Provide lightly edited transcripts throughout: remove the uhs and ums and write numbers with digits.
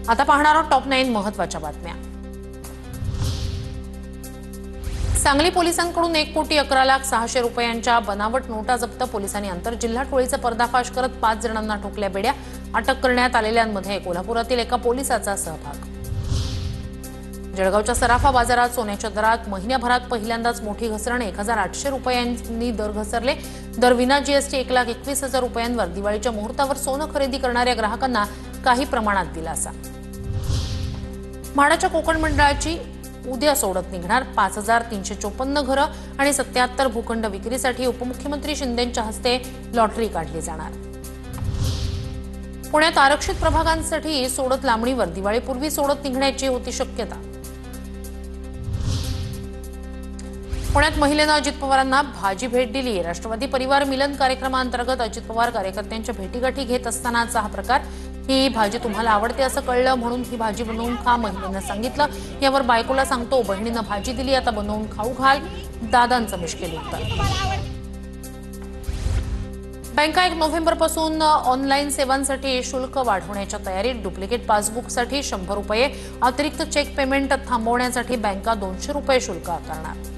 आता पाहणार आहोत टॉप 9 महत्त्वाच्या बातम्या। सांगली पोलिसांकडून 1,11,06,00,000 रुपयांच्या बनावट नोटा जप्त। पोलिसांनी आंतरजिल्हा टोळीचा पर्दाफाश करत 5 जणांना ठोकल्या बेड्या। अटक करण्यात आलेल्यांमध्ये कोल्हापुरातील एका पोलिसाचा सहभाग। जळगावच्या सराफा बाजारात सोन्याच्या दरात महिन्याभरात पहिल्यांदाच मोठी घसरण। 1,800 रुपयांनी दर घसरले। दर विना जीएसटी 1,21,000 रुपयांवर। दिवाळीच्या मुहूर्तावर सोनं खरेदी करणाऱ्या ग्राहकांना काही प्रमाणात दिलासा। म्हाडाच्या कोकण मंडळाची उद्या सोडत निघणार। 5,354 घरं आणि 77 भूखंड विक्रीसाठी उपमुख्यमंत्री शिंदेंच्या हस्ते लॉटरी काढली जाणार। पुण्यात आरक्षित प्रभागांसाठी सोडत लांबणीवर। दिवाळीपूर्वी सोडत निघण्याची होती शक्यता। पुण्यात महिलेनं अजित पवारांना भाजी भेट दिली। राष्ट्रवादी परिवार मिलन कार्यक्रमांतर्गत अजित पवार कार्यकर्त्यांच्या भेटीगाठी घेत असतानाचा हा प्रकार। ही भाजी तुम्हाला आवडते असं कळलं म्हणून ही भाजी बनवून खा, महिलेनं सांगितलं। यावर बायकोला सांगतो बहिणीनं भाजी दिली, आता बनवून खाऊ घाल। दादांचं मुश्किल उत्तर। बँका 1 नोव्हेंबरपासून ऑनलाईन सेवांसाठी शुल्क वाढवण्याच्या तयारीत। डुप्लिकेट पासबुकसाठी 100 रुपये, अतिरिक्त चेक पेमेंट थांबवण्यासाठी बँका 200 रुपये शुल्क आकारणार।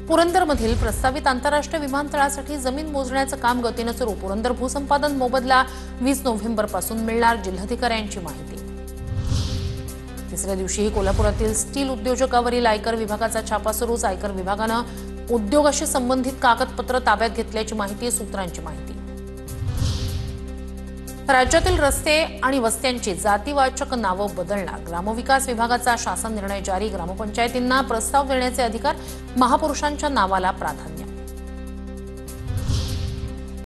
पुरंदरमधील प्रस्तावित आंतरराष्ट्रीय विमानतळासाठी जमीन मोजण्याचं काम गतीनं सुरू। पुरंदर भूसंपादन मोबदला 20 नोव्हेंबरपासून मिळणार, जिल्हाधिकाऱ्यांची माहिती। तिसऱ्या दिवशीही कोल्हापुरातील स्टील उद्योजकावरील आयकर विभागाचा छापा सुरूच। आयकर विभागानं उद्योगाशी संबंधित कागदपत्र ताब्यात घेतल्याची माहिती, सूत्रांची माहिती। राज्यातील रस्ते आणि वस्त्यांची जातीवाचक नावं बदलणार। ग्रामविकास विभागाचा शासन निर्णय जारी। ग्रामपंचायतींना प्रस्ताव देण्याचे अधिकार, महापुरुषांच्या नावाला प्राधान्य।